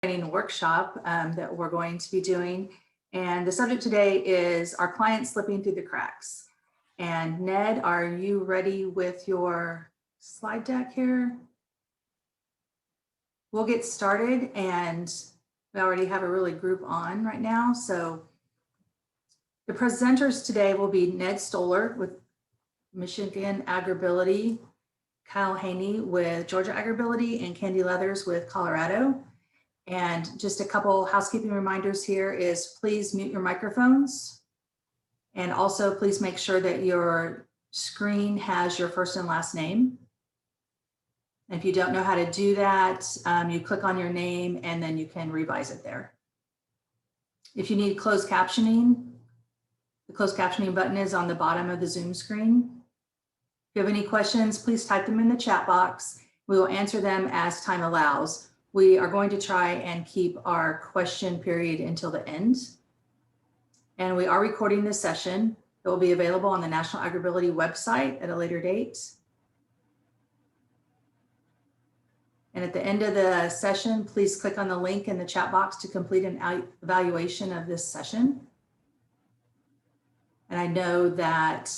training workshop that we're going to be doing. And the subject today is our clients slipping through the cracks. And Ned, are you ready with your slide deck here? We'll get started, and we already have a really group on right now. So the presenters today will be Ned Stoller with Michigan AgrAbility, Kyle Haney with Georgia AgrAbility, and Candy Leathers with Colorado. And just a couple housekeeping reminders here is please mute your microphones. And also please make sure that your screen has your first and last name. If you don't know how to do that, you click on your name and then you can revise it there. If you need closed captioning, the closed captioning button is on the bottom of the Zoom screen. If you have any questions, please type them in the chat box. We will answer them as time allows. We are going to try and keep our question period until the end. And we are recording this session. It will be available on the National AgrAbility website at a later date. And at the end of the session, please click on the link in the chat box to complete an evaluation of this session. And I know that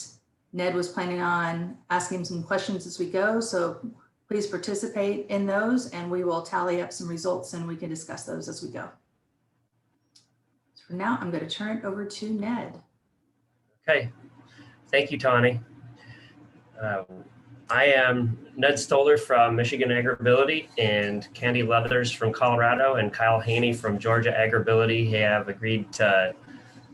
Ned was planning on asking some questions as we go, so please participate in those and we will tally up some results and we can discuss those as we go. So for now, I'm going to turn it over to Ned. Okay, thank you, Tawny. I am Ned Stoller from Michigan AgrAbility, and Candy Leathers from Colorado and Kyle Haney from Georgia AgrAbility have agreed to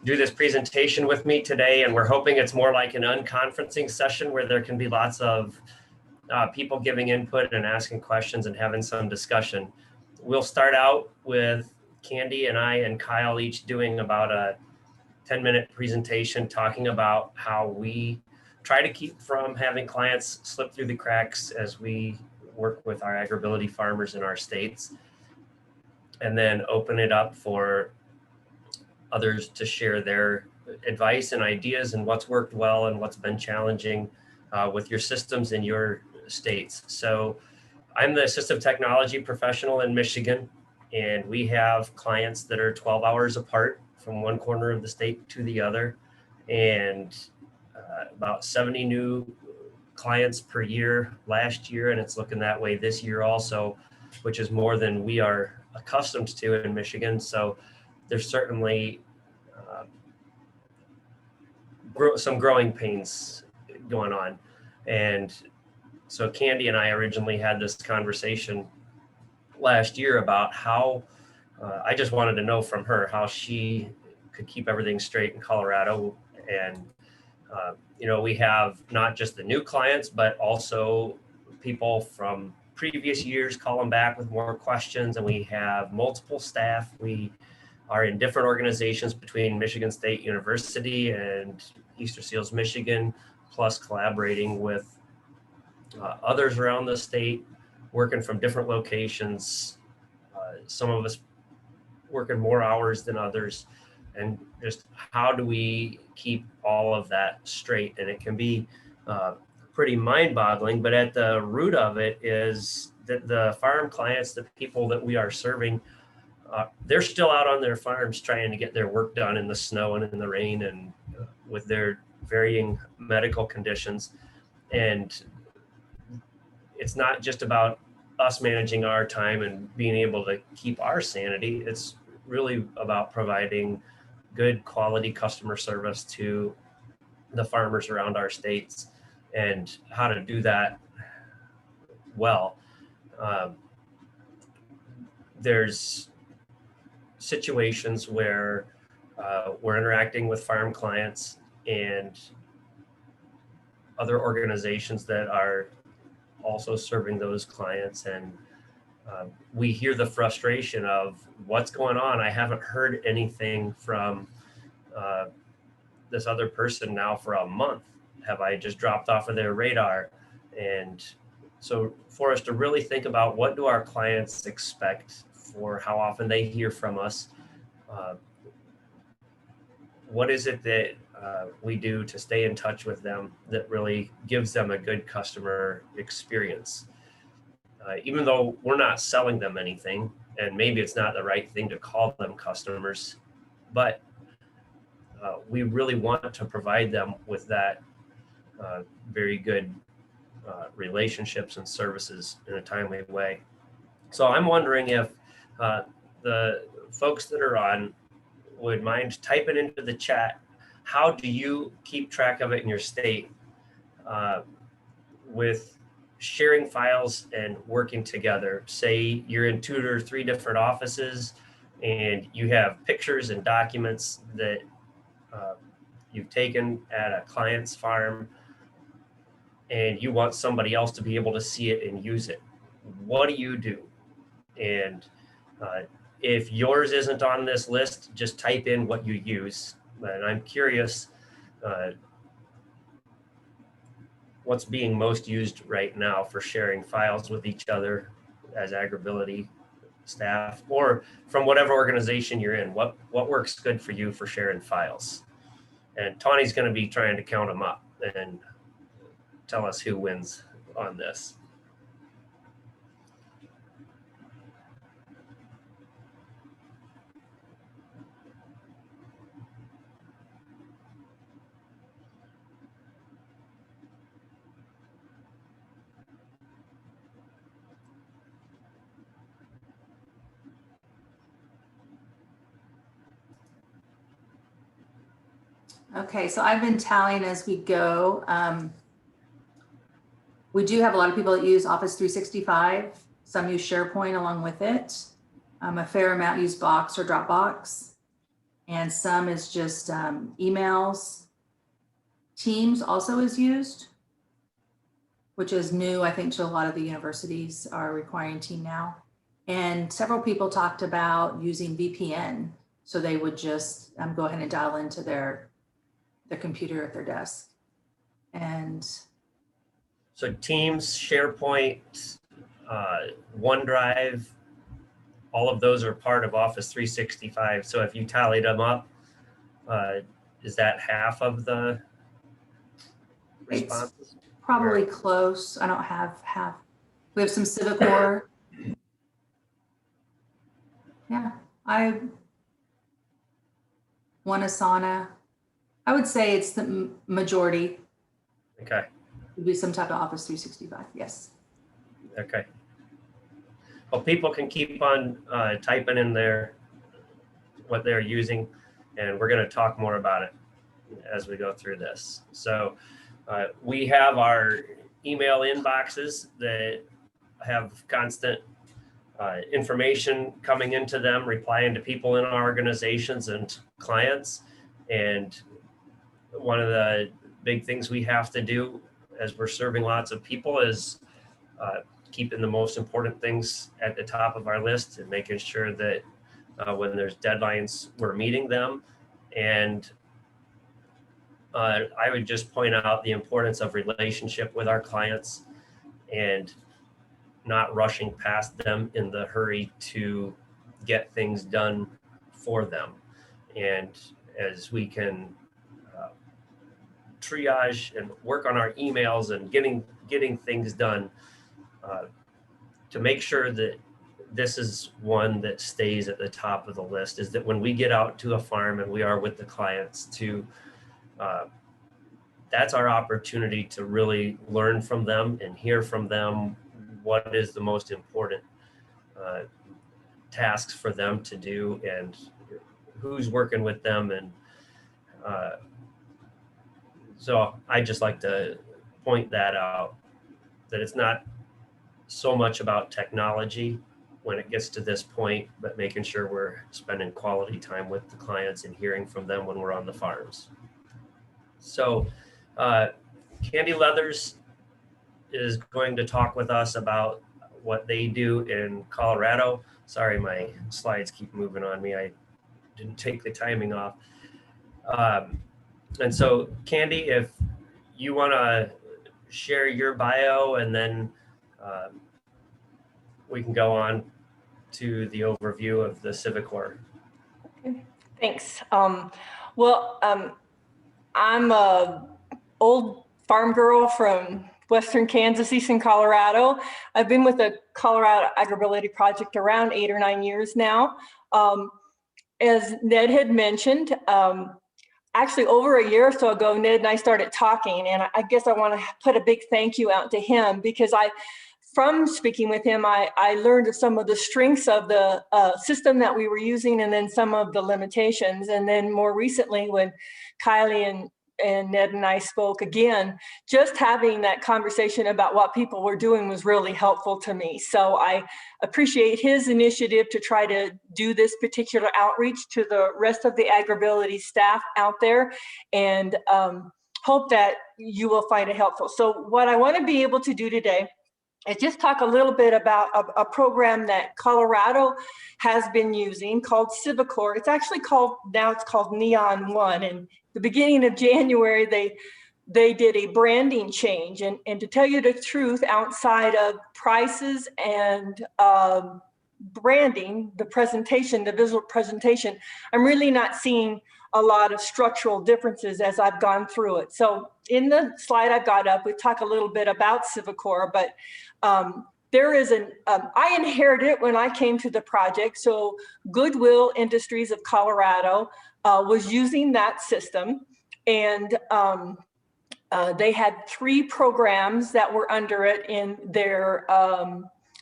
do this presentation with me today, and we're hoping it's more like an unconferencing session where there can be lots of people giving input and asking questions and having some discussion. We'll start out with Candy and I and Kyle each doing about a 10-minute presentation talking about how we try to keep from having clients slip through the cracks as we work with our AgrAbility farmers in our states, and then open it up for others to share their advice and ideas and what's worked well and what's been challenging with your systems in your states. So I'm the assistive technology professional in Michigan, and we have clients that are 12 hours apart from one corner of the state to the other, and about 70 new clients per year last year, and it's looking that way this year also, which is more than we are accustomed to in Michigan. So there's certainly some growing pains going on. And so Candy and I originally had this conversation last year about how I just wanted to know from her how she could keep everything straight in Colorado. And you know, we have not just the new clients, but also people from previous years calling back with more questions, and we have multiple staff. We are in different organizations between Michigan State University and Easter Seals, Michigan, plus collaborating with others around the state, working from different locations. Some of us working more hours than others, and just how do we keep all of that straight? And it can be pretty mind-boggling, but at the root of it is that the farm clients, the people that we are serving, they're still out on their farms trying to get their work done in the snow and in the rain and with their varying medical conditions. And it's not just about us managing our time and being able to keep our sanity. It's really about providing good quality customer service to the farmers around our states, and how to do that well. There's situations where we're interacting with farm clients and other organizations that are also serving those clients, and we hear the frustration of what's going on. I haven't heard anything from this other person now for a month. Have I just dropped off of their radar? And so for us to really think about what do our clients expect for how often they hear from us, what is it that we do to stay in touch with them that really gives them a good customer experience? Even though we're not selling them anything, and maybe it's not the right thing to call them customers, but we really want to provide them with that very good relationships and services in a timely way. So I'm wondering if the folks that are on would mind typing into the chat, how do you keep track of it in your state with sharing files and working together? Say you're in 2 or 3 different offices and you have pictures and documents that you've taken at a client's farm and you want somebody else to be able to see it and use it. What do you do? And if yours isn't on this list, just type in what you use. And I'm curious what's being most used right now for sharing files with each other as AgrAbility staff, or from whatever organization you're in. What works good for you for sharing files? And Tawny's going to be trying to count them up and tell us who wins on this. Okay, so I've been tallying as we go. We do have a lot of people that use Office 365. Some use SharePoint along with it. A fair amount use Box or Dropbox. And some is just emails. Teams also is used, which is new, I think, to a lot of the universities are requiring team now. And several people talked about using VPN. So they would just go ahead and dial into their computer at their desk. And so Teams, SharePoint, OneDrive, all of those are part of Office 365. So if you tallied them up, is that half of the responses? It's probably close. I don't have half. We have some CiviCore. Yeah, I one Asana. I would say it's the majority. Okay. It would be some type of Office 365. Yes. Okay. Well, people can keep on typing in there what they're using, and we're going to talk more about it as we go through this. So we have our email inboxes that have constant information coming into them, replying to people in our organizations and clients. And one of the big things we have to do as we're serving lots of people is keeping the most important things at the top of our list and making sure that when there's deadlines, we're meeting them. And I would just point out the importance of relationship with our clients and not rushing past them in the hurry to get things done for them. And as we can triage and work on our emails and getting things done, to make sure that this is one that stays at the top of the list, is that when we get out to a farm and we are with the clients, to that's our opportunity to really learn from them and hear from them what is the most important tasks for them to do and who's working with them. And so I just like to point that out, that it's not so much about technology when it gets to this point, but making sure we're spending quality time with the clients and hearing from them when we're on the farms. So Candy Leathers is going to talk with us about what they do in Colorado. Sorry, my slides keep moving on me. I didn't take the timing off. And so Candy, if you want to share your bio, and then we can go on to the overview of the CiviCore. Okay, thanks. I'm a old farm girl from Western Kansas, Eastern Colorado. I've been with the Colorado AgrAbility project around 8 or 9 years now. As Ned had mentioned, actually over a year or so ago, Ned and I started talking, and I guess I want to put a big thank you out to him, because from speaking with him, I learned of some of the strengths of the system that we were using, and then some of the limitations. And then more recently, when Kylie and Ned and I spoke again, just having that conversation about what people were doing was really helpful to me. So I appreciate his initiative to try to do this particular outreach to the rest of the AgrAbility staff out there, and hope that you will find it helpful. So what I want to be able to do today is just talk a little bit about a program that Colorado has been using called CiviCore. It's actually now it's called Neon One. And the beginning of January, they did a branding change. And to tell you the truth, outside of prices and branding, the presentation, the visual presentation, I'm really not seeing a lot of structural differences as I've gone through it. So in the slide I've got up, we talk a little bit about CiviCore, but there is I inherited it when I came to the project. So Goodwill Industries of Colorado was using that system, and they had 3 programs that were under it in their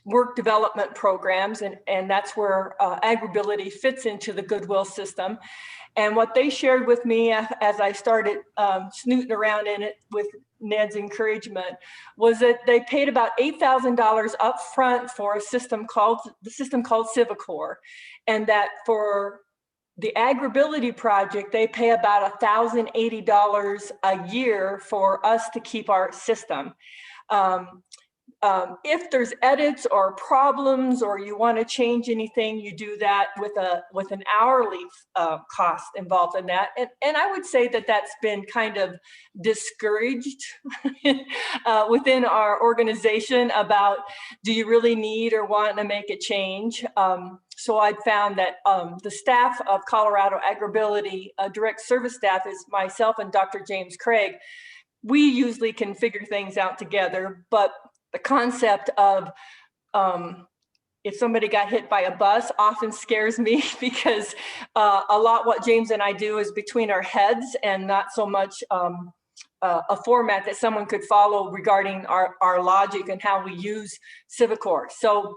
work development programs, and that's where AgrAbility fits into the Goodwill system. And what they shared with me as I started snooting around in it with Ned's encouragement was that they paid about $8,000 up front for the system called CiviCore, and that for the AgrAbility project, they pay about $1,080 a year for us to keep our system. If there's edits or problems, or you want to change anything, you do that with an hourly cost involved in that. And I would say that that's been kind of discouraged within our organization about, do you really need or want to make a change? So I found that the staff of Colorado AgrAbility direct service staff is myself and Dr. James Craig. We usually can figure things out together, but the concept of if somebody got hit by a bus often scares me, because a lot what James and I do is between our heads, and not so much a format that someone could follow regarding our logic and how we use CiviCore. So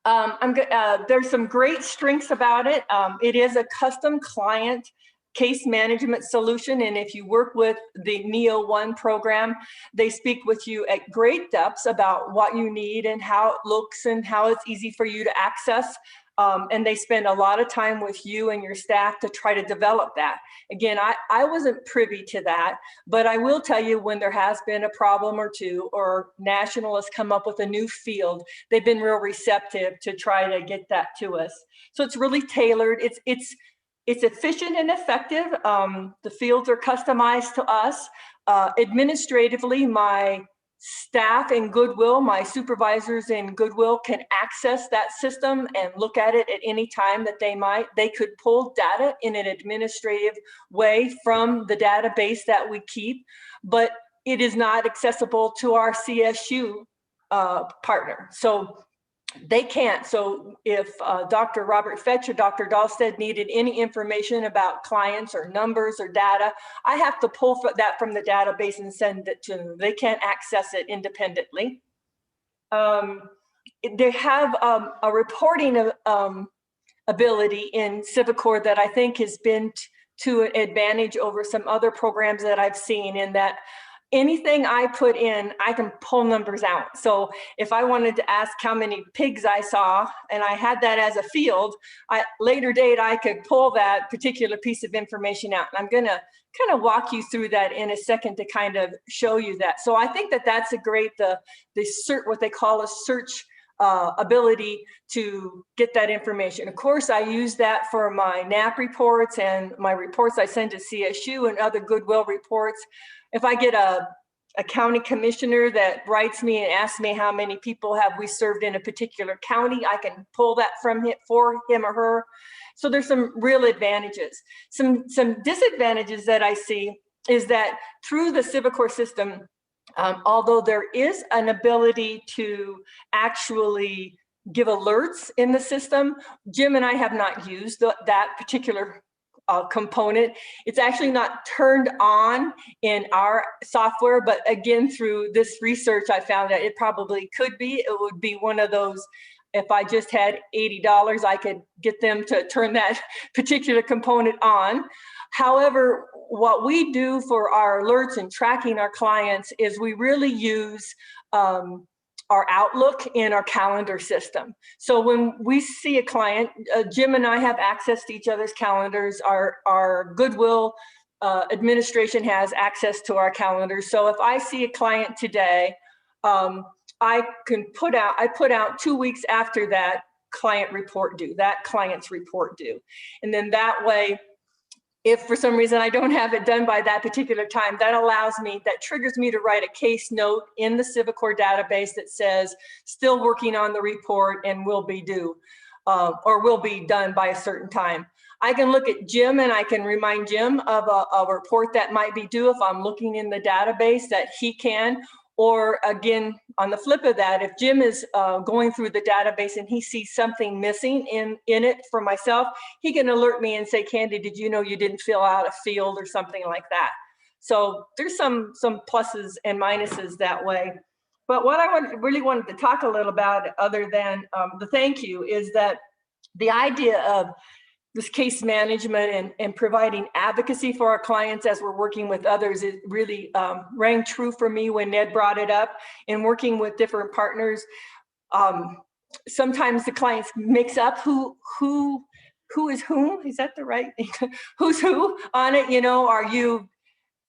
there's some great strengths about it. It is a custom client case management solution. And if you work with the Neo One program, they speak with you at great depths about what you need and how it looks and how it's easy for you to access. And they spend a lot of time with you and your staff to try to develop that. Again, I wasn't privy to that, but I will tell you, when there has been a problem or two, or National has come up with a new field, they've been real receptive to try to get that to us. So it's really tailored. It's efficient and effective. The fields are customized to us. Administratively, my staff in Goodwill, my supervisors in Goodwill, can access that system and look at it at any time that they could pull data in an administrative way from the database that we keep, but it is not accessible to our CSU partner. So they can't. So if Dr. Robert Fetch or Dr. Dahlstead needed any information about clients or numbers or data, I have to pull that from the database and send it to them. They can't access it independently. They have a reporting ability in CiviCore that I think has been to an advantage over some other programs that I've seen, in that anything I put in, I can pull numbers out. So if I wanted to ask how many pigs I saw, and I had that as a field, later date, I could pull that particular piece of information out. And I'm gonna kind of walk you through that in a second to kind of show you that. So I think that that's a great, what they call a search ability to get that information. Of course, I use that for my NAP reports and my reports I send to CSU and other Goodwill reports. If I get a county commissioner that writes me and asks me how many people have we served in a particular county, I can pull that from him, for him or her. So there's some real advantages. Some disadvantages that I see is that through the CiviCore system, Although there is an ability to actually give alerts in the system, Jim and I have not used that particular component. It's actually not turned on in our software, but again, through this research, I found that it probably could be. It would be one of those, if I just had $80, I could get them to turn that particular component on. However, what we do for our alerts and tracking our clients is we really use our Outlook in our calendar system. So when we see a client, Jim and I have access to each other's calendars. Our Goodwill administration has access to our calendars. So if I see a client today, I put out 2 weeks after that client's report due. And then that way, if for some reason I don't have it done by that particular time, that triggers me to write a case note in the CiviCore database that says, still working on the report and will be due, or will be done by a certain time. I can look at Jim and I can remind Jim of a report that might be due if I'm looking in the database that he can. Or again, on the flip of that, if Jim is going through the database and he sees something missing in it for myself, he can alert me and say, Candy, did you know you didn't fill out a field or something like that? So there's some pluses and minuses that way. But what I really wanted to talk a little about, other than the thank you, is that the idea of this case management and providing advocacy for our clients as we're working with others, it really rang true for me when Ned brought it up. In working with different partners, sometimes the clients mix up who is whom. Is that the right? Who's who on it? You know, are you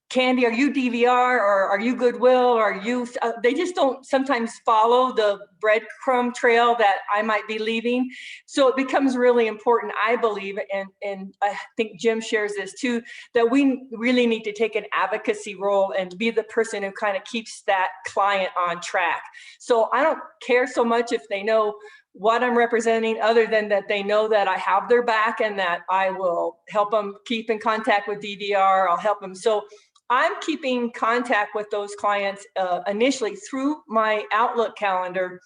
Candy, are you DVR, or are you Goodwill, or are you, they just don't sometimes follow the breadcrumb trail that I might be leaving. So it becomes really important, I believe, and I think Jim shares this too, that we really need to take an advocacy role and be the person who kind of keeps that client on track. So I don't care so much if they know what I'm representing, other than that they know that I have their back and that I will help them keep in contact with DVR. I'll help them. So I'm keeping contact with those clients initially through my Outlook calendar,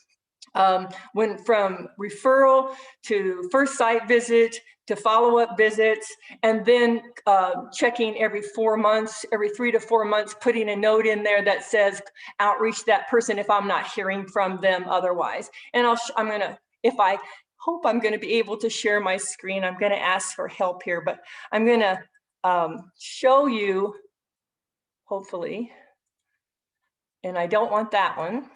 when from referral to first site visit to follow-up visits, and then checking every 4 months, every 3 to 4 months, putting a note in there that says outreach that person if I'm not hearing from them otherwise. And I hope I'm going to be able to share my screen. I'm going to ask for help here, but I'm going to show you, hopefully, and I don't want that one.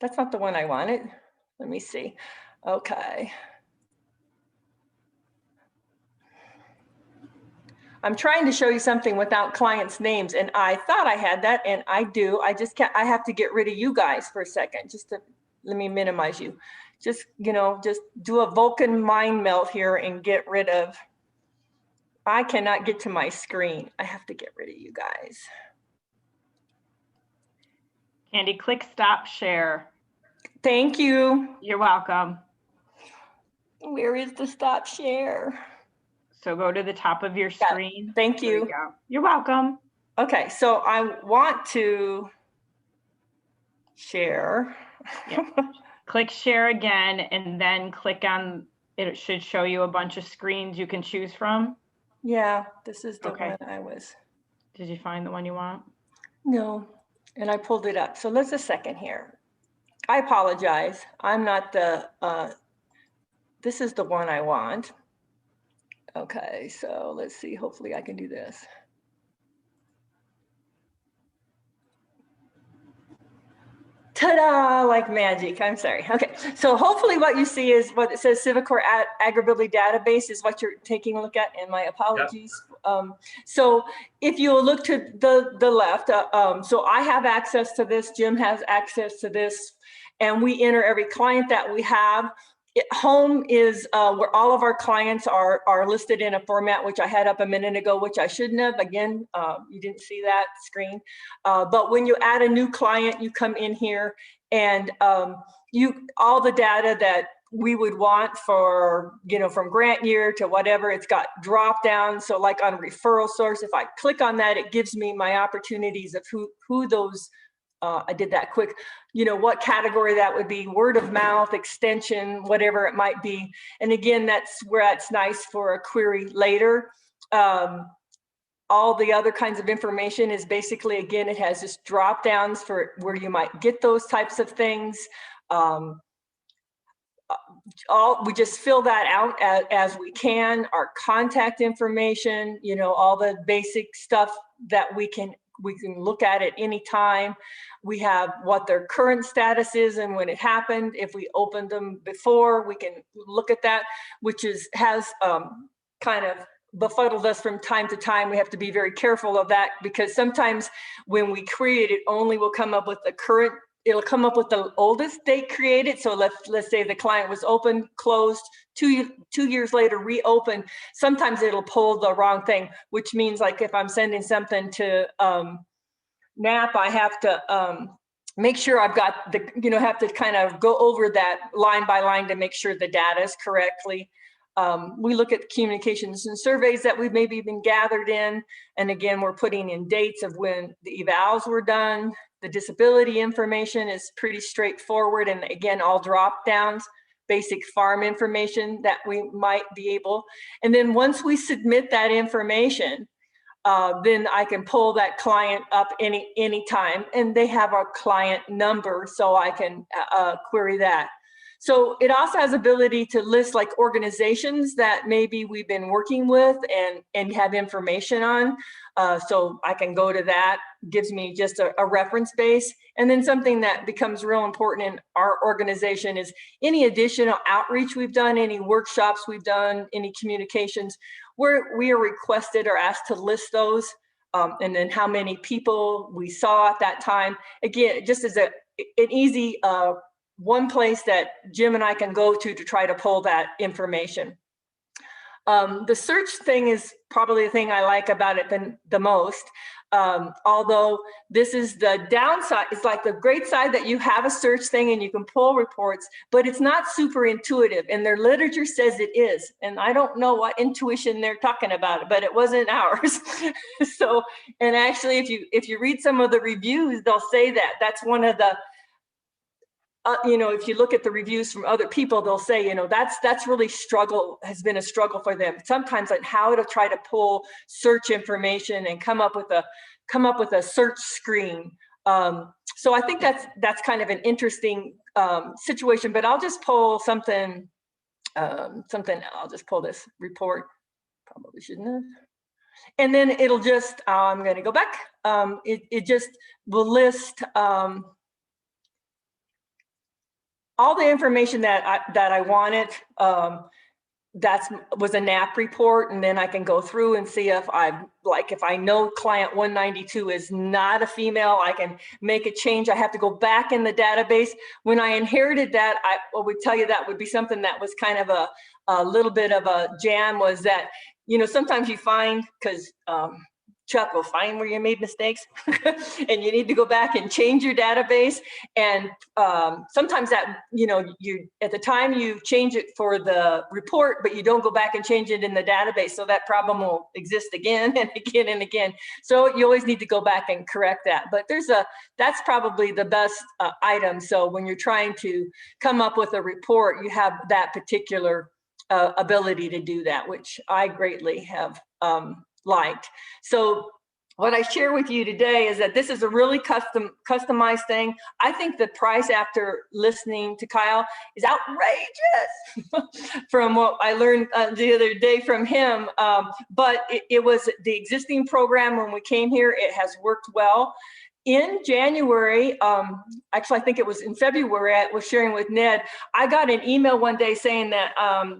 That's not the one I wanted. Let me see. Okay. I'm trying to show you something without clients' names, and I thought I had that, and I do. I just can't. I have to get rid of you guys for a second. Let me minimize you. Just do a Vulcan mind melt here and get rid of. I cannot get to my screen. I have to get rid of you guys. Candy, click stop share. Thank you. You're welcome. Where is the stop share? So go to the top of your screen. Thank you. There you go. You're welcome. Okay, so I want to share. Yeah. Click share again, and then click on, it should show you a bunch of screens you can choose from. Yeah, this is the Okay. one I was. Did you find the one you want? No, and I pulled it up. So let's a second here. I apologize. I'm not the, this is the one I want. Okay, so let's see. Hopefully I can do this. Ta-da, like magic. I'm sorry. Okay, so hopefully what you see is what it says CiviCore AgrAbility database is what you're taking a look at, and my apologies. Yep. So if you look to the left, so I have access to this, Jim has access to this, and we enter every client that we have. Home is where all of our clients are listed in a format, which I had up a minute ago, which I shouldn't have. Again, you didn't see that screen. But when you add a new client, you come in here, and all the data that we would want for, you know, from grant year to whatever. It's got drop down. So like on referral source, if I click on that, it gives me my opportunities of who those, I did that quick, you know, what category that would be, word of mouth, extension, whatever it might be. And again, that's where it's nice for a query later. All the other kinds of information is basically, again, it has just drop downs for where you might get those types of things. We just fill that out as we can. Our contact information, you know, all the basic stuff that we can look at any time. We have what their current status is and when it happened. If we opened them before, we can look at that, which has kind of befuddled us from time to time. We have to be very careful of that, because sometimes when we create it, only will come up with the current, it'll come up with the oldest date created. So let's say the client was open, closed, 2 years later, reopened. Sometimes it'll pull the wrong thing, which means like if I'm sending something to NAP, I have to make sure I've got the, you know, have to kind of go over that line by line to make sure the data is correctly. We look at communications and surveys that we've maybe been gathered in. And again, we're putting in dates of when the evals were done. The disability information is pretty straightforward. And again, all drop downs, basic farm information that we might be able. And then once we submit that information, then I can pull that client up any time, and they have our client number, so I can query that. So it also has ability to list like organizations that maybe we've been working with and have information on. So I can go to that, gives me just a reference base. And then something that becomes real important in our organization is any additional outreach we've done, any workshops we've done, any communications, where we are requested or asked to list those, and then how many people we saw at that time. Again, just as an easy one place that Jim and I can go to try to pull that information. The search thing is probably the thing I like about it the most. Although this is the downside, it's like the great side that you have a search thing and you can pull reports, but it's not super intuitive, and their literature says it is. And I don't know what intuition they're talking about, but it wasn't ours. So, and actually if you read some of the reviews, they'll say that that's one of the, you know, if you look at the reviews from other people, they'll say, you know, that's really has been a struggle for them sometimes on how to try to pull search information and come up with a search screen. So I think that's kind of an interesting situation. But I'll just pull something. I'll just pull this report. Probably shouldn't have. And then it'll just. I'm going to go back. It just will list. All the information that I wanted, was a NAP report, and then I can go through and see if if I know client 192 is not a female, I can make a change. I have to go back in the database. When I inherited that, I would tell you that would be something that was kind of a little bit of a jam, was that, you know, sometimes you find, because Chuck will find where you made mistakes and you need to go back and change your database. And sometimes that, you know, at the time you change it for the report, but you don't go back and change it in the database. So that problem will exist again and again and again. So you always need to go back and correct that. But that's probably the best item. So when you're trying to come up with a report, you have that particular ability to do that, which I greatly have liked. So what I share with you today is that this is a really customized thing. I think the price, after listening to Kyle, is outrageous from what I learned the other day from him. But it was the existing program when we came here. It has worked well. In January, actually, I think it was in February, I was sharing with Ned, I got an email one day saying that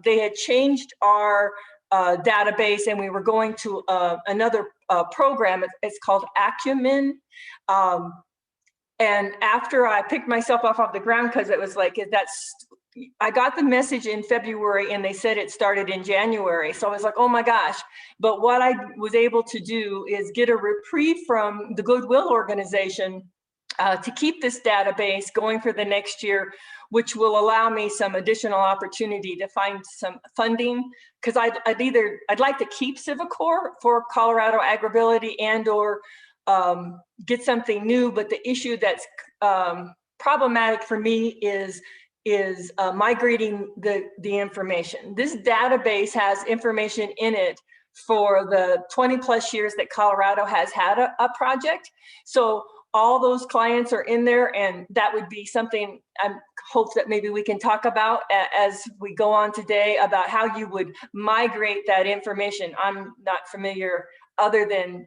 they had changed our database, and we were going to another program. It's called Acumen. And after I picked myself off the ground, because it was like, I got the message in February and they said it started in January. So I was like, oh my gosh. But what I was able to do is get a reprieve from the Goodwill organization to keep this database going for the next year, which will allow me some additional opportunity to find some funding, because I'd like to keep CiviCore for Colorado AgrAbility and or get something new. But the issue that's problematic for me is migrating the information. This database has information in it for the 20 plus years that Colorado has had a project. So all those clients are in there, and that would be something I hope that maybe we can talk about as we go on today, about how you would migrate that information. I'm not familiar, other than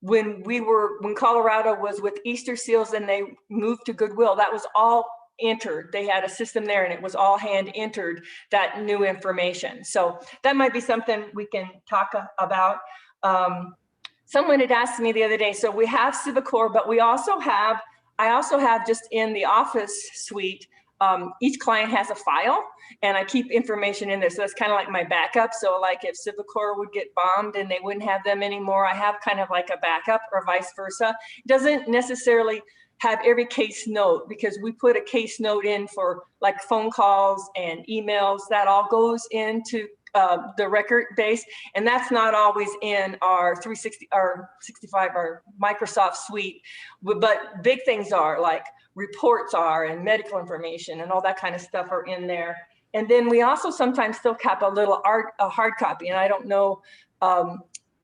when Colorado was with Easter Seals and they moved to Goodwill, that was all entered. They had a system there and it was all hand entered, that new information. So that might be something we can talk about. Someone had asked me the other day, so we have CiviCore, but I also have just in the Office suite, each client has a file and I keep information in there. So that's kind of like my backup. So like if CiviCore would get bombed and they wouldn't have them anymore, I have kind of like a backup, or vice versa. It doesn't necessarily have every case note, because we put a case note in for like phone calls and emails. That all goes into the record base, and that's not always in our 360 or 65 or Microsoft suite. But big things are, like reports are, and medical information and all that kind of stuff are in there. And then we also sometimes still cap a hard copy, and I don't know,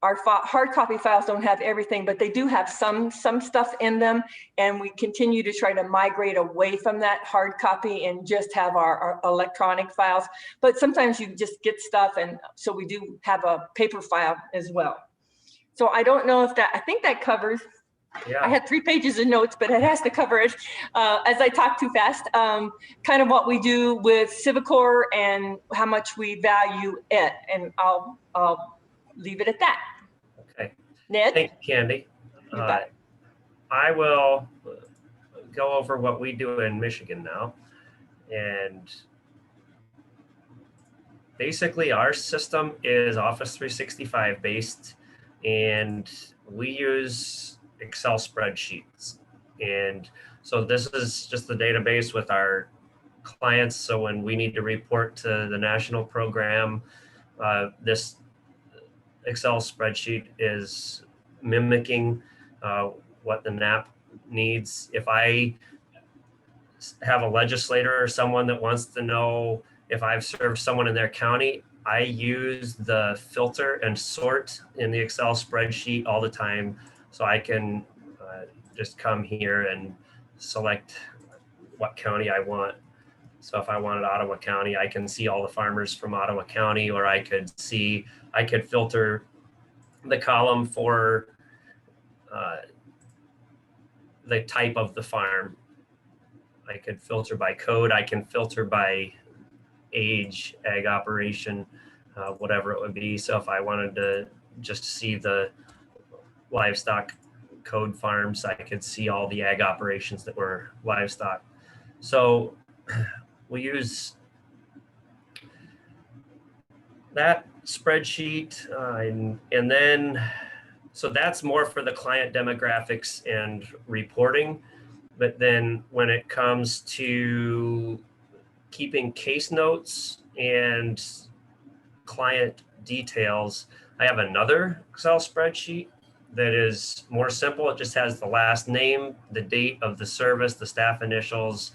our hard copy files don't have everything, but they do have some stuff in them. And we continue to try to migrate away from that hard copy and just have our electronic files. But sometimes you just get stuff, and so we do have a paper file as well. So I don't know if I think that covers. Yeah. I had 3 pages of notes, but it has to cover it. As I talk too fast, kind of what we do with CiviCore and how much we value it. And I'll leave it at that. Okay. Ned? Thank you, Candy. You bet. I will go over what we do in Michigan now. And basically our system is Office 365 based, and we use Excel spreadsheets. And so this is just the database with our clients. So when we need to report to the national program, this Excel spreadsheet is mimicking what the NAP needs. If I have a legislator or someone that wants to know if I've served someone in their county, I use the filter and sort in the Excel spreadsheet all the time. So I can just come here and select what county I want. So if I wanted Ottawa County, I can see all the farmers from Ottawa County, or I could filter the column for the type of the farm. I could filter by code. I can filter by age, ag operation, whatever it would be. So if I wanted to just see the livestock code farms, I could see all the ag operations that were livestock. So we use that spreadsheet, and then, so that's more for the client demographics and reporting. But then when it comes to keeping case notes and client details, I have another Excel spreadsheet that is more simple. It just has the last name, the date of the service, the staff initials,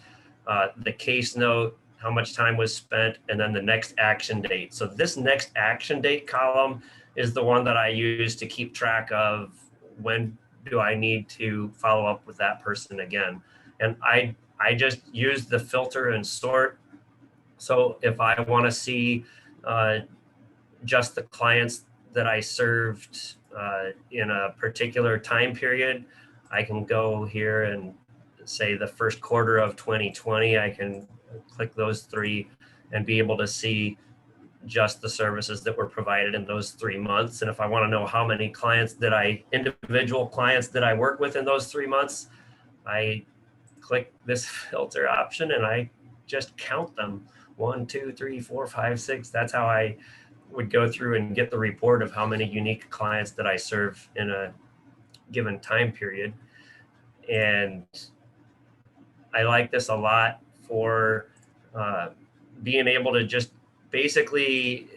the case note, how much time was spent, and then the next action date. So this next action date column is the one that I use to keep track of when do I need to follow up with that person again. And I just use the filter and sort. So if I want to see just the clients that I served in a particular time period, I can go here and say the first quarter of 2020, I can click those 3 and be able to see just the services that were provided in those 3 months. And if I want to know how many individual clients that I work with in those 3 months, I click this filter option and I just count them. 1, 2, 3, 4, 5, 6. That's how I would go through and get the report of how many unique clients that I serve in a given time period. And I like this a lot for being able to just basically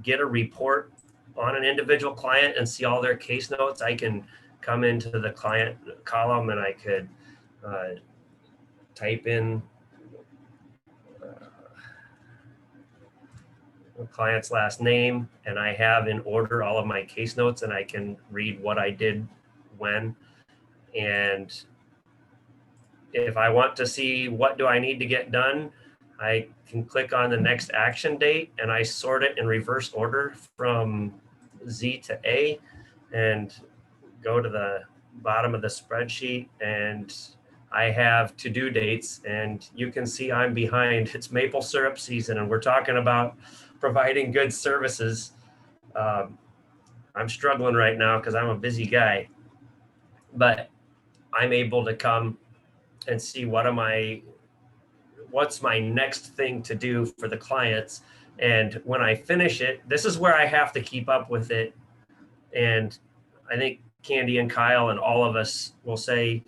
get a report on an individual client and see all their case notes. I can come into the client column and I could type in the client's last name, and I have in order all of my case notes, and I can read what I did when. And if I want to see what do I need to get done, I can click on the next action date and I sort it in reverse order from Z to A and go to the bottom of the spreadsheet, and I have to-do dates, and you can see I'm behind. It's maple syrup season and we're talking about providing good services. I'm struggling right now because I'm a busy guy, but I'm able to come and see what's my next thing to do for the clients. And when I finish it, this is where I have to keep up with it. And I think Candy and Kyle and all of us will say,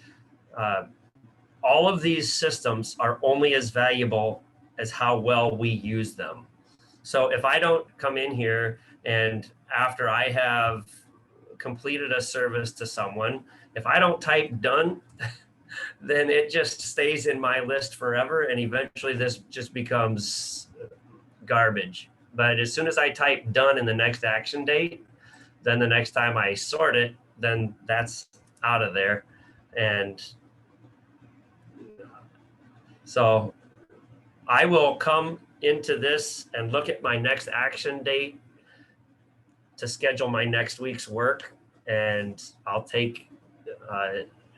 all of these systems are only as valuable as how well we use them. So if I don't come in here and after I have completed a service to someone, if I don't type done, then it just stays in my list forever. And eventually this just becomes garbage. But as soon as I type done in the next action date, then the next time I sort it, then that's out of there. And so I will come into this and look at my next action date to schedule my next week's work. And I'll take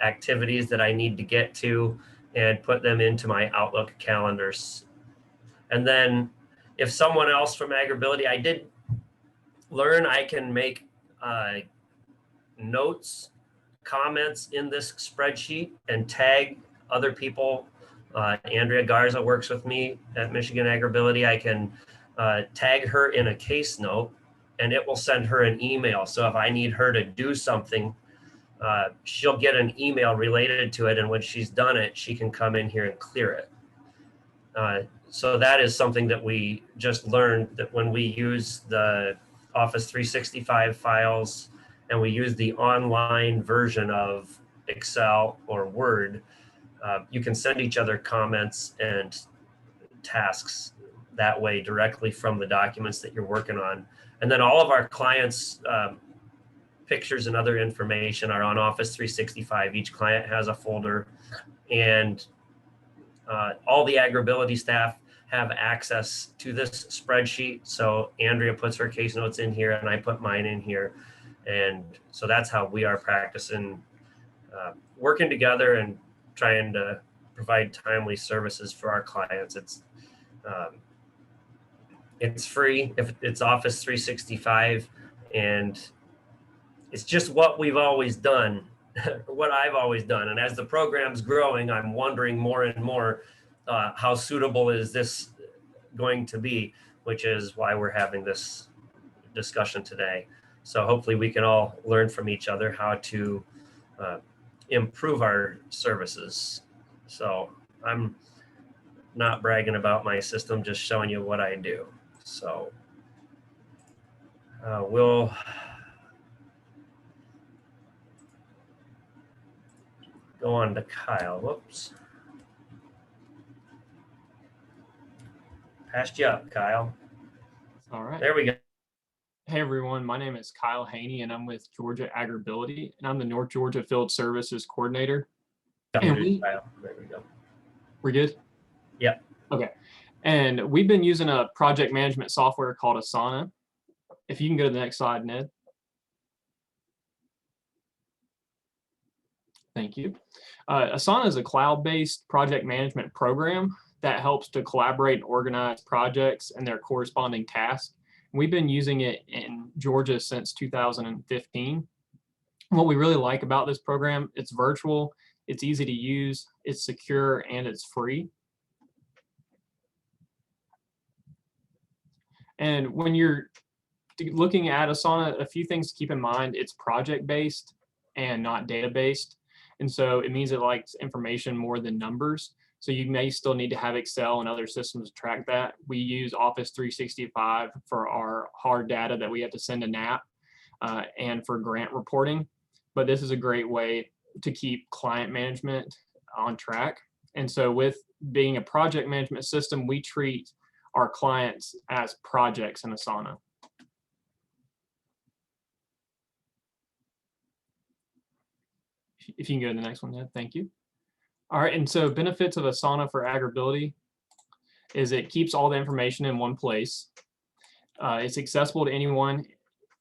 activities that I need to get to and put them into my Outlook calendars. And then if someone else from AgrAbility, I did learn I can make notes, comments in this spreadsheet and tag other people. Andrea Garza works with me at Michigan AgrAbility. I can tag her in a case note and it will send her an email. So if I need her to do something, she'll get an email related to it. And when she's done it, she can come in here and clear it. So that is something that we just learned, that when we use the Office 365 files and we use the online version of Excel or Word, you can send each other comments and tasks that way directly from the documents that you're working on. And then all of our clients' pictures and other information are on Office 365. Each client has a folder, and all the AgrAbility staff have access to this spreadsheet. So Andrea puts her case notes in here and I put mine in here. And so that's how we are practicing working together and trying to provide timely services for our clients. It's free if it's Office 365, and it's just what we've always done, what I've always done. And as the program's growing, I'm wondering more and more, how suitable is this going to be, which is why we're having this discussion today. So hopefully we can all learn from each other how to improve our services. So I'm not bragging about my system, just showing you what I do. So we'll go on to Kyle. Whoops. Passed you up, Kyle. All right. There we go. Hey everyone, my name is Kyle Haney and I'm with Georgia AgrAbility and I'm the North Georgia Field Services Coordinator. And Kyle. There we go. We're good? Yep. Okay. And we've been using a project management software called Asana. If you can go to the next slide, Ned. Thank you. Asana is a cloud-based project management program that helps to collaborate and organize projects and their corresponding tasks. We've been using it in Georgia since 2015. What we really like about this program, it's virtual, it's easy to use, it's secure, and it's free. And when you're looking at Asana, a few things to keep in mind: it's project-based and not data-based. And so it means it likes information more than numbers. So you may still need to have Excel and other systems to track that. We use Office 365 for our hard data that we have to send to NAP and for grant reporting. But this is a great way to keep client management on track. And so with being a project management system, we treat our clients as projects in Asana. If you can go to the next one, Ned, thank you. All right, and so benefits of Asana for AgrAbility is it keeps all the information in one place. It's accessible to anyone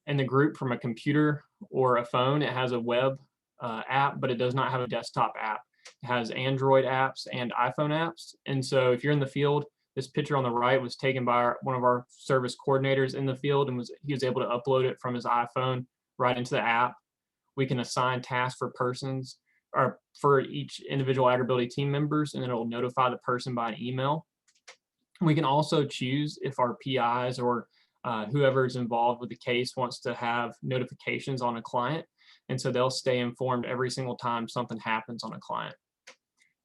in the group from a computer or a phone. It has a web app, but it does not have a desktop app. It has Android apps and iPhone apps. And so if you're in the field, this picture on the right was taken by one of our service coordinators in the field, and he was able to upload it from his iPhone right into the app. We can assign tasks for persons or for each individual AgrAbility team members, and then it'll notify the person by an email. We can also choose if our PIs or whoever is involved with the case wants to have notifications on a client. And so they'll stay informed every single time something happens on a client.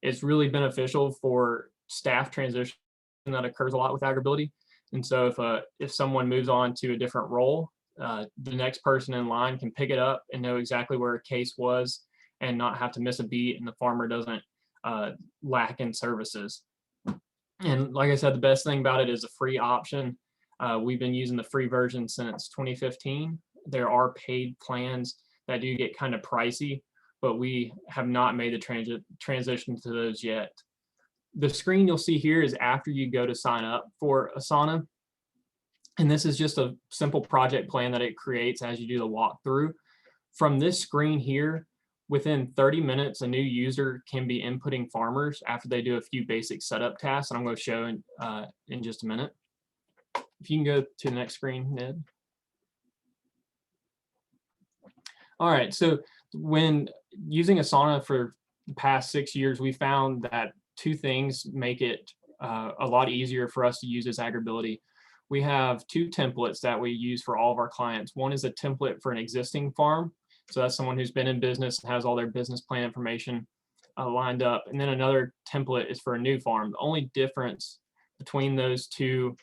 It's really beneficial for staff transition that occurs a lot with AgrAbility. And so if someone moves on to a different role, the next person in line can pick it up and know exactly where a case was and not have to miss a beat, and the farmer doesn't lack in services. And like I said, the best thing about it is a free option. We've been using the free version since 2015. There are paid plans that do get kind of pricey, but we have not made the transition to those yet. The screen you'll see here is after you go to sign up for Asana. And this is just a simple project plan that it creates as you do the walkthrough. From this screen here, within 30 minutes, a new user can be inputting farmers after they do a few basic setup tasks. And I'm going to show in just a minute. If you can go to the next screen, Ned. All right, so when using Asana for the past 6 years, we found that two things make it a lot easier for us to use as AgrAbility. We have two templates that we use for all of our clients. One is a template for an existing farm. So that's someone who's been in business and has all their business plan information lined up. And then another template is for a new farm. The only difference between those two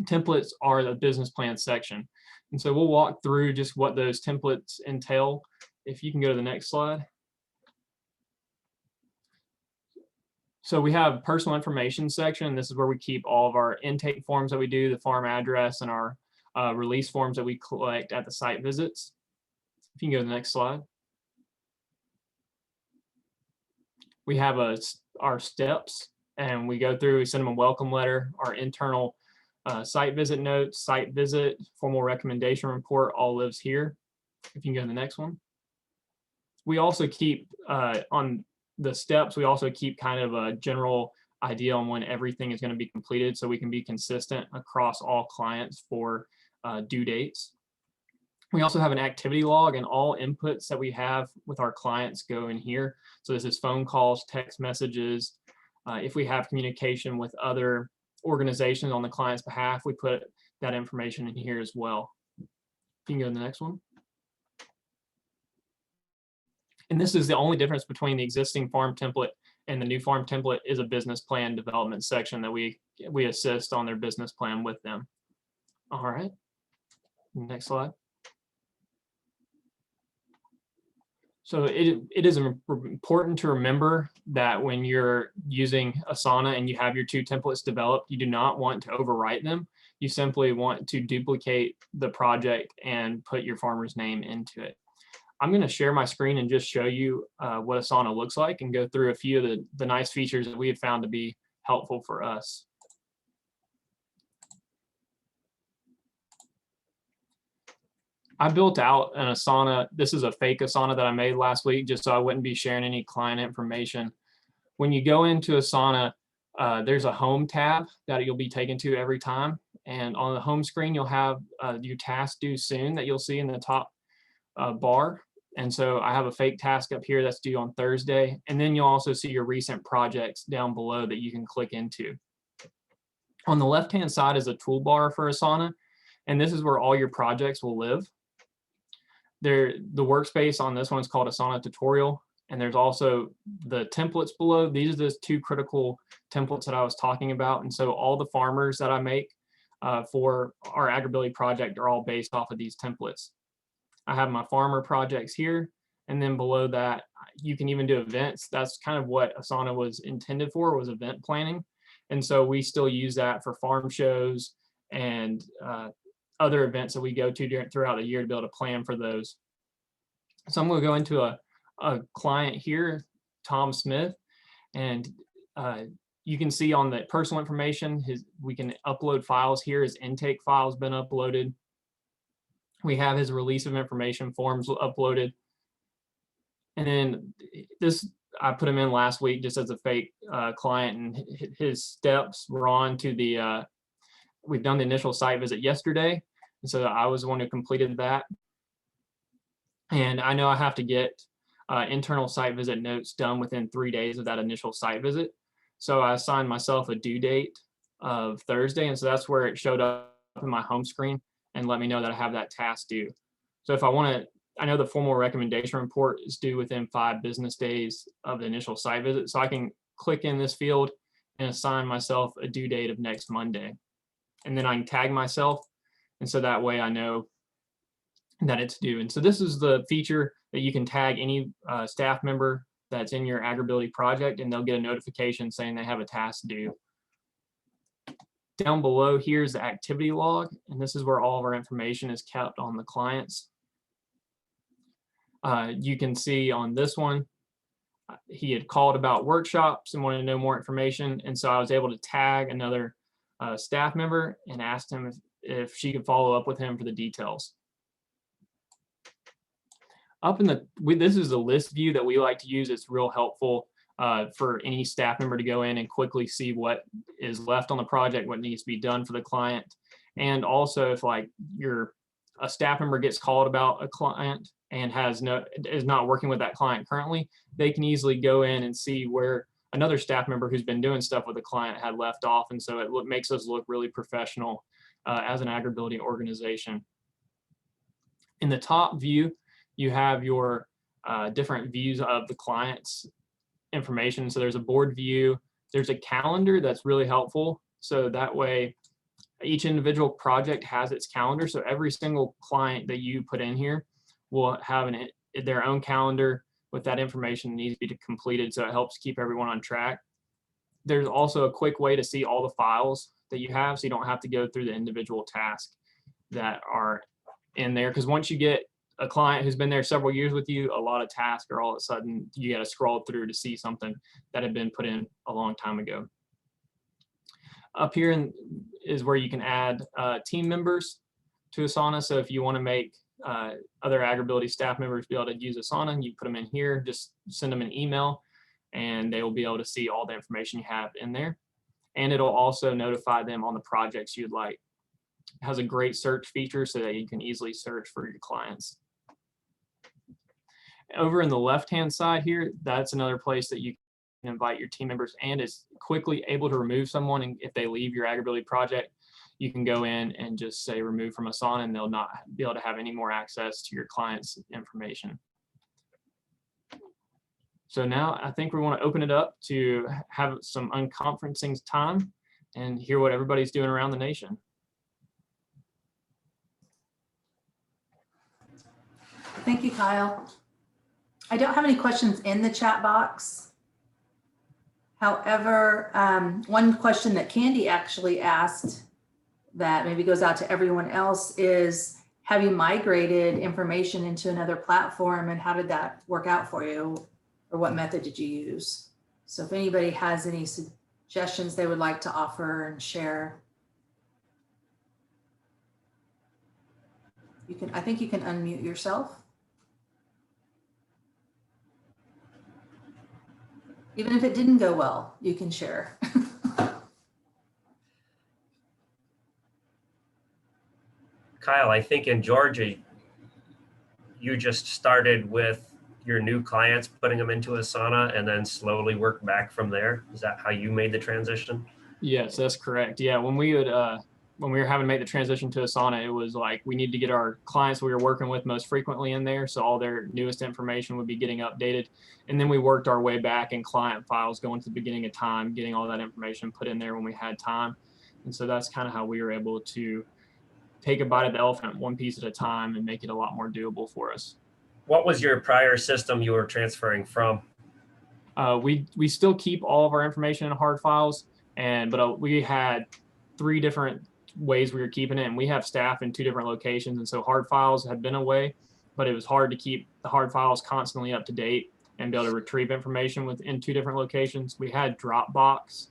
templates are the business plan section. And so we'll walk through just what those templates entail. If you can go to the next slide. So we have personal information section. This is where we keep all of our intake forms that we do, the farm address, and our release forms that we collect at the site visits. If you can go to the next slide. We have our steps, and we go through, we send them a welcome letter, our internal site visit notes, site visit, formal recommendation report, all lives here. If you can go to the next one. We also keep on the steps, we also keep kind of a general idea on when everything is going to be completed so we can be consistent across all clients for due dates. We also have an activity log, and all inputs that we have with our clients go in here. So this is phone calls, text messages. If we have communication with other organizations on the client's behalf, we put that information in here as well. You can go to the next one. And this is the only difference between the existing farm template and the new farm template is a business plan development section that we assist on their business plan with them. All right, next slide. So it is important to remember that when you're using Asana and you have your two templates developed, you do not want to overwrite them. You simply want to duplicate the project and put your farmer's name into it. I'm going to share my screen and just show you what Asana looks like and go through a few of the nice features that we have found to be helpful for us. I built out an Asana. This is a fake Asana that I made last week just so I wouldn't be sharing any client information. When you go into Asana, there's a home tab that you'll be taken to every time. And on the home screen, you'll have your task due soon that you'll see in the top bar. And so I have a fake task up here that's due on Thursday. And then you'll also see your recent projects down below that you can click into. On the left-hand side is a toolbar for Asana. And this is where all your projects will live. The workspace on this one is called Asana Tutorial. And there's also the templates below. These are those 2 critical templates that I was talking about. And so all the farmers that I make for our AgrAbility project are all based off of these templates. I have my farmer projects here. And then below that, you can even do events. That's kind of what Asana was intended for, was event planning. And so we still use that for farm shows and other events that we go to throughout the year to be able to plan for those. So I'm going to go into a client here, Tom Smith, and you can see on the personal information, we can upload files here. His intake file has been uploaded. We have his release of information forms uploaded. And then this, I put him in last week just as a fake client, and his steps were on to the, we've done the initial site visit yesterday. And so I was the one who completed that. And I know I have to get internal site visit notes done within 3 days of that initial site visit. So I assigned myself a due date of Thursday. And so that's where it showed up in my home screen and let me know that I have that task due. So if I want to, I know the formal recommendation report is due within 5 business days of the initial site visit. So I can click in this field and assign myself a due date of next Monday. And then I can tag myself. And so that way I know that it's due. And so this is the feature that you can tag any staff member that's in your AgrAbility project, and they'll get a notification saying they have a task due. Down below here is the activity log, and this is where all of our information is kept on the clients. You can see on this one, he had called about workshops and wanted to know more information, and so I was able to tag another staff member and asked him if she could follow up with him for the details. Up in the, this is a list view that we like to use. It's real helpful for any staff member to go in and quickly see what is left on the project, what needs to be done for the client. And also if like a staff member gets called about a client and is not working with that client currently, they can easily go in and see where another staff member who's been doing stuff with the client had left off. And so it makes us look really professional as an AgrAbility organization. In the top view, you have your different views of the client's information. So there's a board view, there's a calendar that's really helpful. So that way each individual project has its calendar. So every single client that you put in here will have their own calendar with that information that needs to be completed. So it helps keep everyone on track. There's also a quick way to see all the files that you have, so you don't have to go through the individual tasks that are in there. Because once you get a client who's been there several years with you, a lot of tasks are all of a sudden, you got to scroll through to see something that had been put in a long time ago. Up here is where you can add team members to Asana. So if you want to make other AgrAbility staff members be able to use Asana, you put them in here, just send them an email and they will be able to see all the information you have in there. And it'll also notify them on the projects you'd like. It has a great search feature so that you can easily search for your clients. Over in the left-hand side here, that's another place that you can invite your team members and is quickly able to remove someone. And if they leave your AgrAbility project, you can go in and just say remove from Asana and they'll not be able to have any more access to your client's information. So now I think we want to open it up to have some unconferencing time and hear what everybody's doing around the nation. Thank you, Kyle. I don't have any questions in the chat box. However, one question that Candy actually asked that maybe goes out to everyone else is, have you migrated information into another platform and how did that work out for you? Or what method did you use? So if anybody has any suggestions they would like to offer and share, you can, I think you can unmute yourself. Even if it didn't go well, you can share. Kyle, I think in Georgia, you just started with your new clients, putting them into Asana and then slowly work back from there. Is that how you made the transition? Yes, that's correct. Yeah, when we would when we were having to make the transition to Asana, it was like we need to get our clients we were working with most frequently in there, so all their newest information would be getting updated. And then we worked our way back in client files, going to the beginning of time, getting all that information put in there when we had time. And so that's kind of how we were able to take a bite of the elephant one piece at a time and make it a lot more doable for us. What was your prior system you were transferring from? We still keep all of our information in hard files, but we had 3 different ways we were keeping it, and we have staff in 2 different locations, and so hard files had been a way, but it was hard to keep the hard files constantly up to date and be able to retrieve information within 2 different locations. We had Dropbox,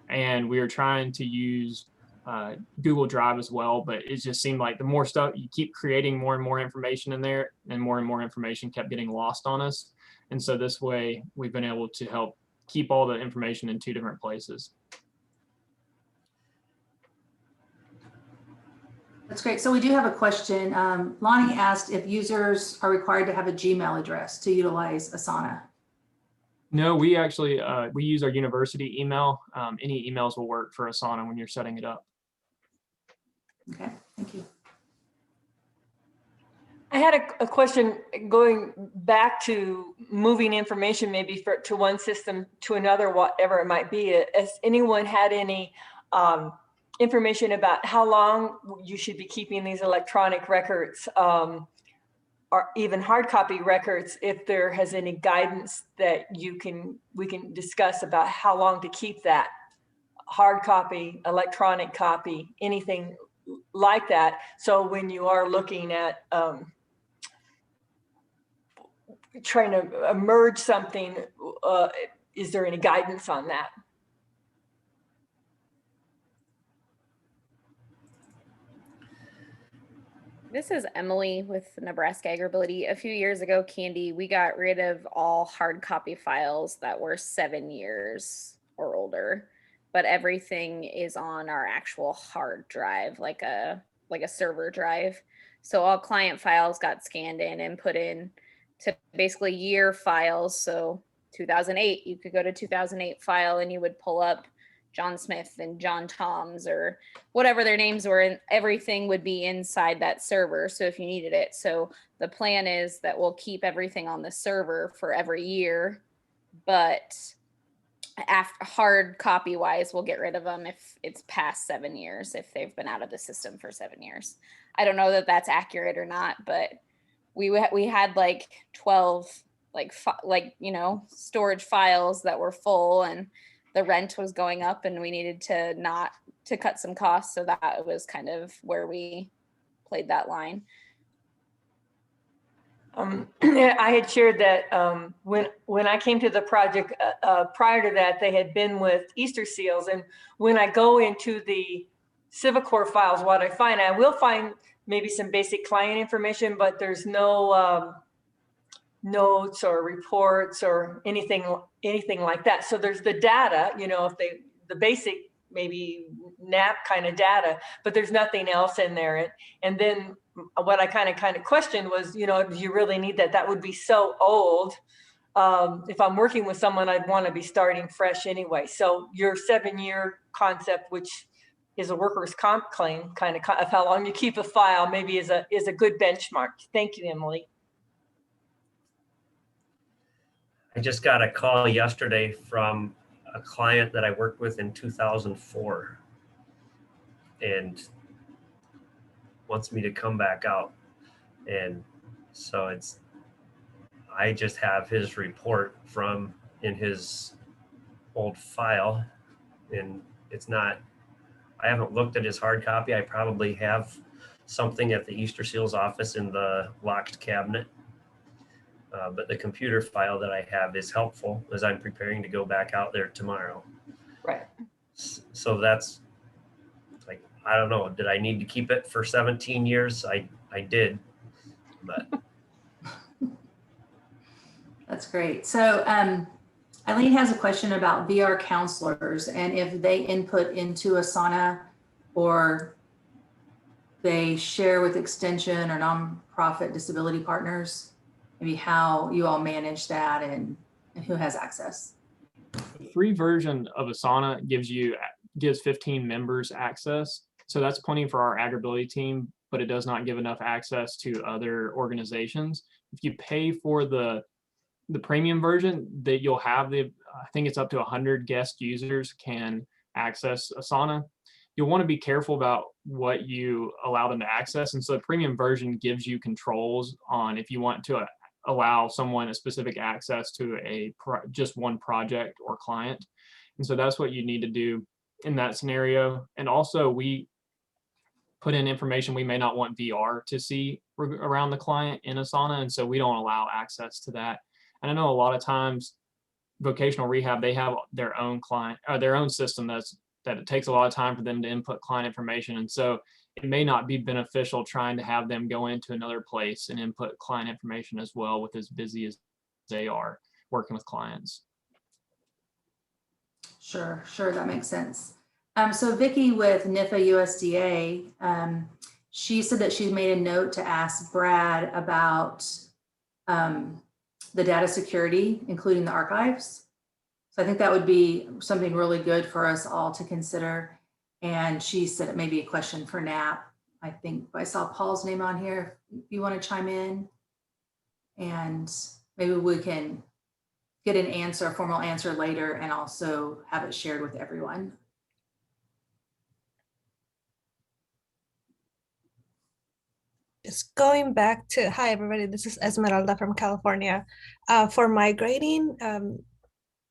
and we were trying to use Google Drive as well, but it just seemed like the more stuff you keep creating, more and more information in there, and more information kept getting lost on us. And so this way we've been able to help keep all the information in 2 different places. That's great. So we do have a question. Lonnie asked if users are required to have a Gmail address to utilize Asana. No, we actually, we use our university email. Any emails will work for Asana when you're setting it up. Okay, thank you. I had a question going back to moving information maybe to one system to another, whatever it might be. Has anyone had any information about how long you should be keeping these electronic records or even hard copy records, if there has any guidance that we can discuss about how long to keep that hard copy, electronic copy, anything like that? So when you are looking at trying to merge something, is there any guidance on that? This is Emily with Nebraska AgrAbility. A few years ago, Candy, we got rid of all hard copy files that were 7 years or older, but everything is on our actual hard drive, like a server drive. So all client files got scanned in and put in to basically year files. So 2008, you could go to 2008 file and you would pull up John Smith and John Toms or whatever their names were, and everything would be inside that server. So if you needed it. So the plan is that we'll keep everything on the server for every year, but after hard copy wise, we'll get rid of them if it's past 7 years, if they've been out of the system for 7 years. I don't know that that's accurate or not, but we had like 12 storage files that were full, and the rent was going up, and we needed to cut some costs. So that was kind of where we played that line. I had shared that when I came to the project, prior to that, they had been with Easter seals. And when I go into the CiviCore files, what I will find maybe some basic client information, but there's no notes or reports or anything like that. So there's the data, if the basic maybe NAP kind of data, but there's nothing else in there. And then what I kind of questioned was, do you really need that? That would be so old. If I'm working with someone, I'd want to be starting fresh anyway. So your 7-year concept, which is a workers' comp claim, kind of how long you keep a file, maybe is a good benchmark. Thank you, Emily. I just got a call yesterday from a client that I worked with in 2004 and wants me to come back out. And so I just have his report in his old file, and I haven't looked at his hard copy. I probably have something at the Easter Seals office in the locked cabinet. But the computer file that I have is helpful as I'm preparing to go back out there tomorrow. Right. So that's like, I don't know, did I need to keep it for 17 years? I did, but. That's great. So Eileen has a question about VR counselors and if they input into Asana or they share with Extension or nonprofit disability partners. Maybe how you all manage that and who has access. The free version of Asana gives 15 members access. So that's plenty for our AgrAbility team, but it does not give enough access to other organizations. If you pay for the premium version, that you'll have I think it's up to 100 guest users can access Asana. You'll want to be careful about what you allow them to access. And so the premium version gives you controls on if you want to allow someone a specific access to just one project or client. And so that's what you need to do in that scenario. And also we put in information we may not want VR to see around the client in Asana. And so we don't allow access to that. And I know a lot of times vocational rehab, they have their own client or their own system that it takes a lot of time for them to input client information. And so it may not be beneficial trying to have them go into another place and input client information as well, with as busy as they are working with clients. Sure, that makes sense. So Vicki with NIFA USDA, she said that she made a note to ask Brad about the data security, including the archives. So I think that would be something really good for us all to consider. And she said it may be a question for Knapp. I think I saw Paul's name on here. If you want to chime in, and maybe we can get an answer, a formal answer later, and also have it shared with everyone. Just going back to, hi everybody, this is Esmeralda from California. For migrating,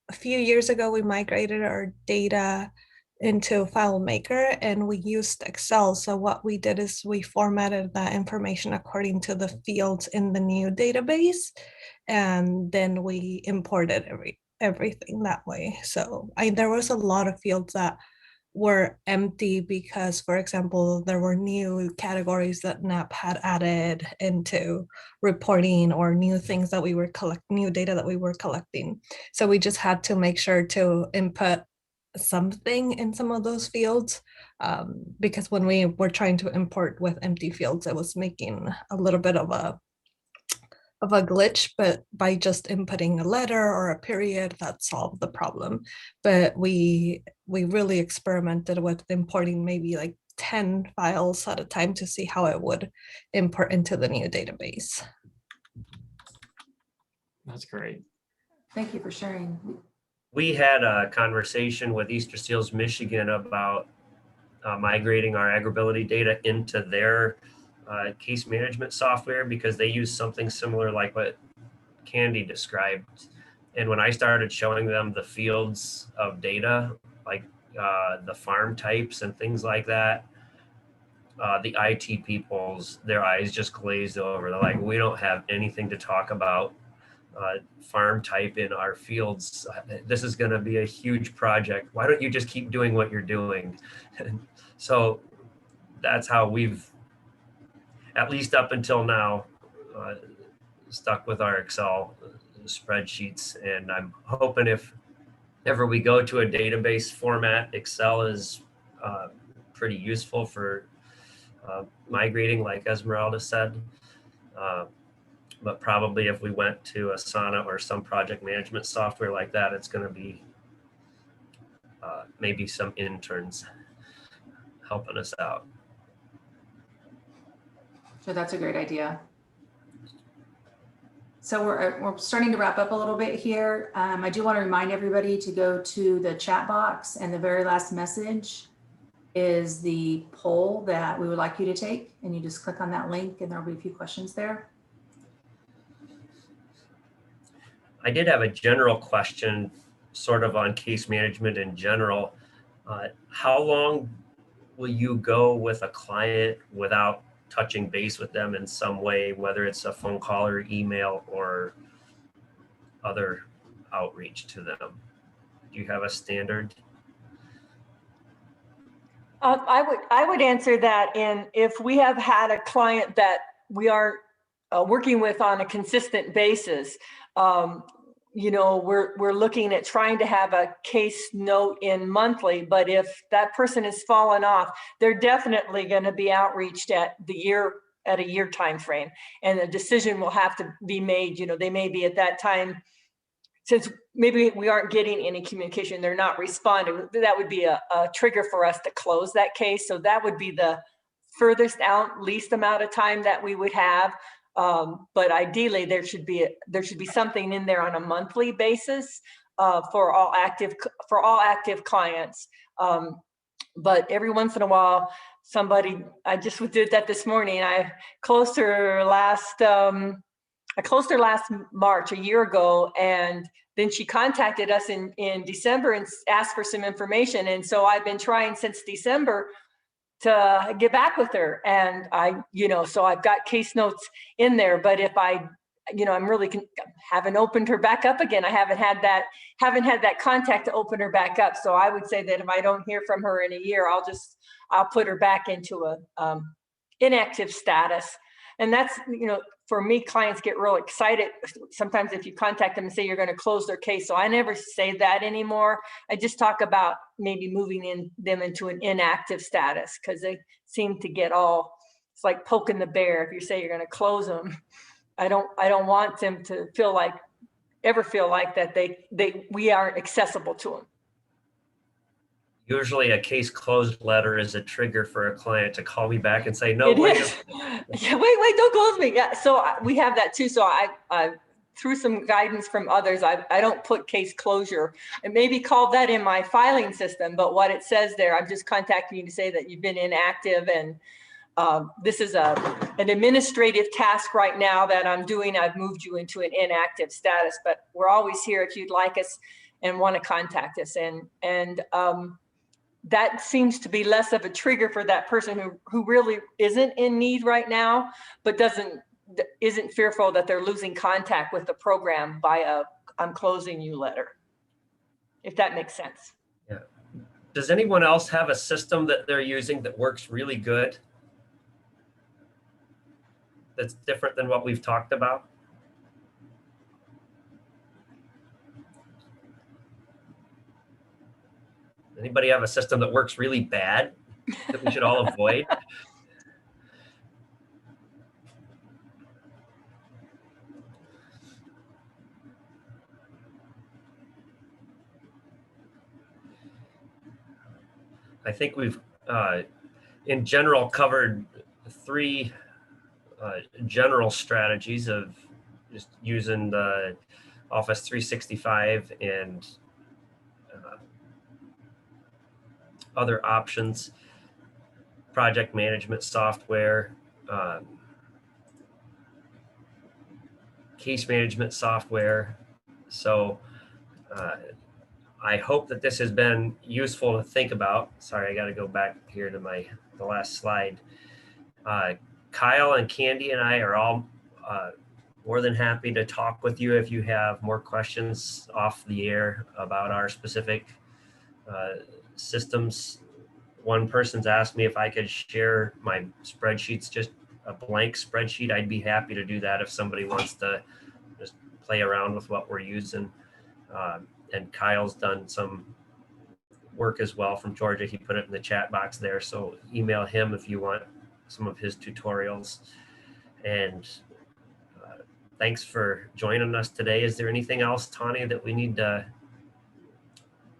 a few years ago, we migrated our data into FileMaker and we used Excel. So what we did is we formatted that information according to the fields in the new database, and then we imported everything that way. So there was a lot of fields that were empty because, for example, there were new categories that Knapp had added into reporting, or new things that we were new data that we were collecting. So we just had to make sure to input something in some of those fields, because when we were trying to import with empty fields, it was making a little bit of a glitch, but by just inputting a letter or a period, that solved the problem. But we really experimented with importing maybe like 10 files at a time to see how it would import into the new database. That's great. Thank you for sharing. We had a conversation with Easter Seals, Michigan about migrating our AgrAbility data into their case management software, because they use something similar like what Candy described. And when I started showing them the fields of data, like the farm types and things like that, the IT people's, their eyes just glazed over. They're like, we don't have anything to talk about farm type in our fields. This is going to be a huge project. Why don't you just keep doing what you're doing? And so that's how we've, at least up until now, stuck with our Excel spreadsheets. And I'm hoping if ever we go to a database format, Excel is pretty useful for migrating, like Esmeralda said. But probably if we went to Asana or some project management software like that, it's going to be maybe some interns helping us out. So that's a great idea. So we're starting to wrap up a little bit here. I do want to remind everybody to go to the chat box, and the very last message is the poll that we would like you to take, and you just click on that link and there'll be a few questions there. I did have a general question sort of on case management in general. How long will you go with a client without touching base with them in some way, whether it's a phone call or email or other outreach to them? Do you have a standard? I would answer that if we have had a client that we are working with on a consistent basis, we're looking at trying to have a case note in monthly, but if that person has fallen off, they're definitely going to be outreached at a year time frame, and a decision will have to be made. They may be at that time since maybe we aren't getting any communication, they're not responding, that would be a trigger for us to close that case. So that would be the furthest out, least amount of time that we would have. But ideally, there should be something in there on a monthly basis for all active clients. But every once in a while, I just did that this morning. I closed her last March, a year ago, and then she contacted us in December and asked for some information. And so I've been trying since December to get back with her. And so I've got case notes in there, but if haven't opened her back up again. I haven't had that contact to open her back up. So I would say that if I don't hear from her in a year, I'll put her back into a inactive status. And that's, for me, clients get real excited sometimes if you contact them and say you're going to close their case. So I never say that anymore. I just talk about maybe moving them into an inactive status, because they seem to get it's like poking the bear if you say you're going to close them. I don't want them to ever feel like that we aren't accessible to them. Usually a case closed letter is a trigger for a client to call me back and say, no, It wait. is. Yeah, wait, don't close me. Yeah, so we have that too. So I through some guidance from others, I don't put case closure. And maybe call that in my filing system, but what it says there, I'm just contacting you to say that you've been inactive, and this is an administrative task right now that I'm doing. I've moved you into an inactive status, but we're always here if you'd like us and want to contact us. And that seems to be less of a trigger for that person who really isn't in need right now, but isn't fearful that they're losing contact with the program by a "I'm closing you" letter, if that makes sense. Yeah. Does anyone else have a system that they're using that works really good, that's different than what we've talked about? Anybody have a system that works really bad that we should all avoid? I think we've, in general, covered 3 general strategies of just using the Office 365 and other options, project management software, case management software. So I hope that this has been useful to think about. Sorry, I got to go back here to the last slide. Kyle and Candy and I are all more than happy to talk with you if you have more questions off the air about our specific systems. One person's asked me if I could share my spreadsheets, just a blank spreadsheet. I'd be happy to do that if somebody wants to just play around with what we're using. And Kyle's done some work as well from Georgia. He put it in the chat box there. So email him if you want some of his tutorials. And thanks for joining us today. Is there anything else, Tani, that we need to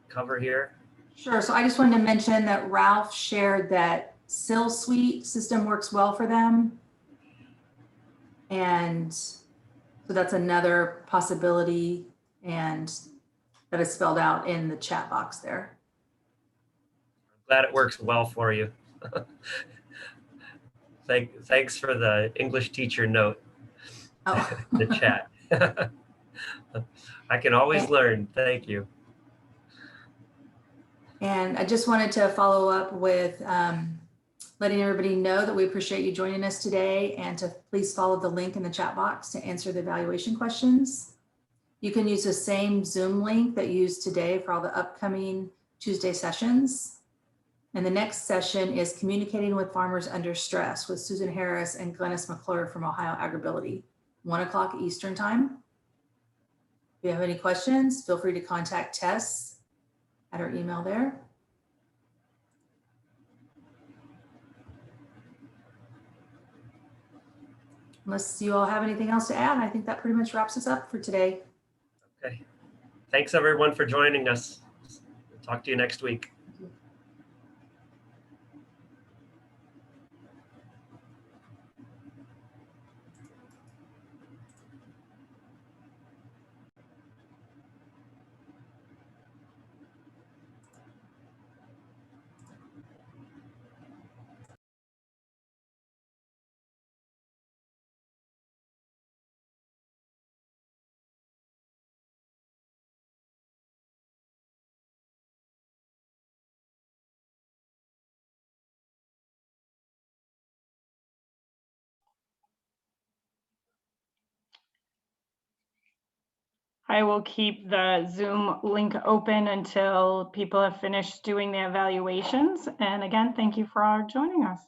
cover here? Sure. So I just wanted to mention that Ralph shared that Sill Suite system works well for them. And so that's another possibility, and that is spelled out in the chat box there. I'm glad it works well for you. Thanks for the English teacher note. Oh. The chat. I can always learn. Thank you. And I just wanted to follow up with letting everybody know that we appreciate you joining us today, and to please follow the link in the chat box to answer the evaluation questions. You can use the same Zoom link that you used today for all the upcoming Tuesday sessions. And the next session is Communicating with Farmers Under Stress with Susan Harris and Glennis McClure from Ohio AgrAbility, 1 o'clock Eastern time. If you have any questions, feel free to contact Tess at our email there. Unless you all have anything else to add, I think that pretty much wraps us up for today. Okay. Thanks everyone for joining us. Talk to you next week. I will keep the Zoom link open until people have finished doing the evaluations. And again, thank you for joining us.